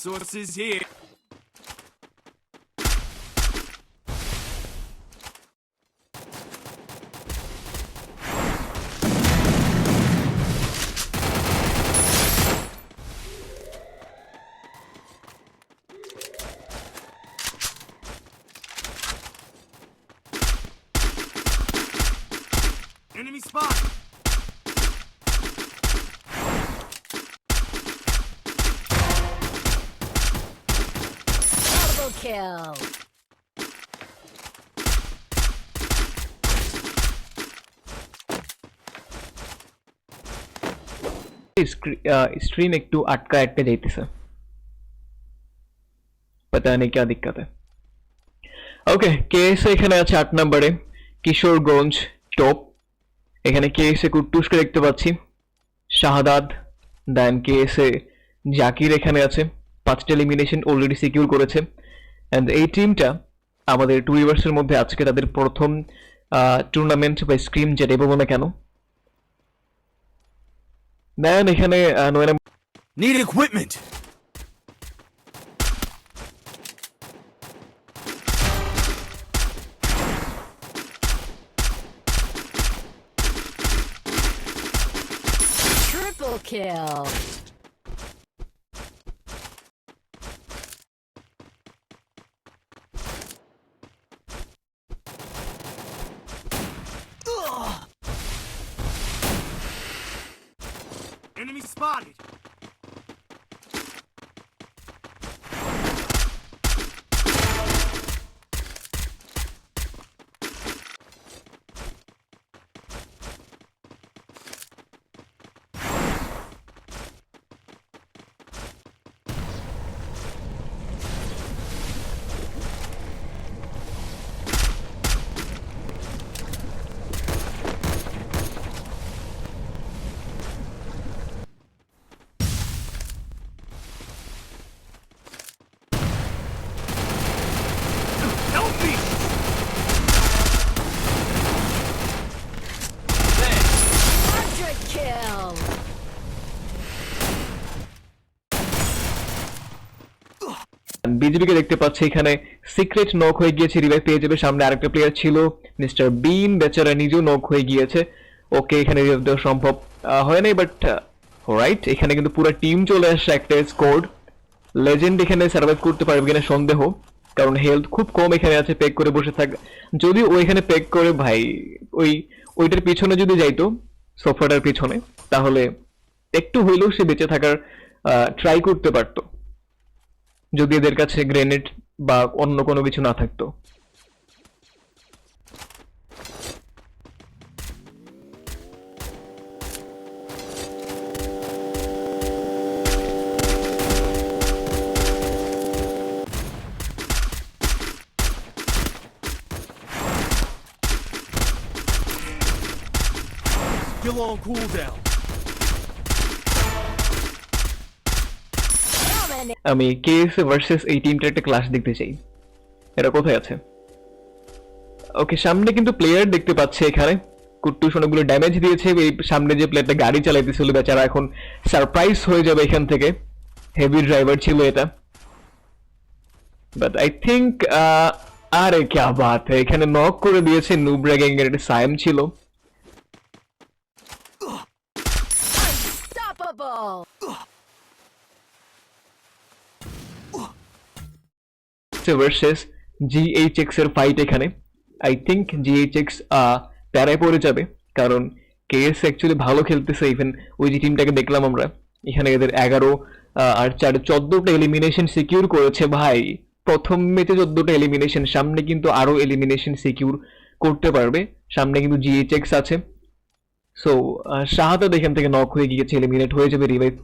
Resources here. Enemy spot. Double kill. Stream একটু আটকা আটকে যাইতেছে पता नहीं क्या दिक्कत है। ওকে কেএস এখানে আছে 8 নম্বরে কিশোরগঞ্জ টপ। এখানে কেএস এ কুট্টুসকে দেখতে পাচ্ছি, শাহাদাত, দেন কেএস এ জাকির এখানে আছে, 5টা এলিমিনেশন অলরেডি সিকিউর করেছে। এন্ড এই টিমটা আমাদের টু ইভার্সের মধ্যে আজকে তাদের প্রথম টুর্নামেন্ট বা স্ক্রিম যেটা বলবো না কেন। দেন এখানে Nayana Need equipment. Triple kill. Enemy spotted. Help me! Quadra kill. বিজেপিকে দেখতে পাচ্ছি এখানে সিক্রেট নক হয়ে গিয়েছে, রিভাইভ পেয়ে যাবে। সামনে আরেকটা প্লেয়ার ছিল মিস্টার বিন, বেচারা নিজেও নক হয়ে গিয়েছে। ওকে এখানে রিভাইভ দেওয়া সম্ভব হয় নাই, বাট রাইট এখানে কিন্তু পুরো টিম চলে আসছে, একটা স্কোয়াড। লেজেন্ড এখানে সার্ভাইভ করতে পারবে কিনা সন্দেহ, কারণ হেলথ খুব কম এখানে আছে। পেক করে বসে থাক, যদি ও এখানে পেক করে ভাই ওইটার পিছনে যদি যাইতো, সোফাটার পিছনে, তাহলে একটু হইলেও সে বেঁচে থাকার ট্রাই করতে পারতো, যদি এদের কাছে গ্রেনেড বা অন্য কোনো কিছু না থাকতো। Still on cooldown. Dominate. আমি কেএস ভার্সেস এই টিমটা একটা ক্লাস দেখতে চাই, এটা কোথায় আছে? ওকে সামনে কিন্তু প্লেয়ার দেখতে পাচ্ছে এখানে, কুট্টুস অনেকগুলো ড্যামেজ দিয়েছে। এই সামনে যে প্লেয়ারটা গাড়ি চালাইতেছিল বেচারা এখন সারপ্রাইজ হয়ে যাবে এখান থেকে, হেভি ড্রাইভার ছিল এটা। বাট আই থিংক আরে ক্যা বাত হ্যায়, এখানে নক করে দিয়েছে নুবরা গ্যাং এর একটা সাইম ছিল। Unstoppable. ভার্সেস জিএইচএক্স এর ফাইট এখানে। আই থিংক জিএইচএক্স প্যারায় পড়ে যাবে, কারণ কেএস অ্যাকচুয়ালি ভালো খেলতেছে। ইভেন ওই যে টিমটাকে দেখলাম আমরা, এখানে এদের 11 আর 4 14টা এলিমিনেশন সিকিউর করেছে ভাই। প্রথম ম্যাচে 14টা এলিমিনেশন, সামনে কিন্তু আরো এলিমিনেশন সিকিউর করতে পারবে। সামনে কিন্তু জিএইচএক্স আছে। সো শাহাদাত এখান থেকে নক হয়ে গিয়েছে, এলিমিনেট হয়ে যাবে। রিভাইভ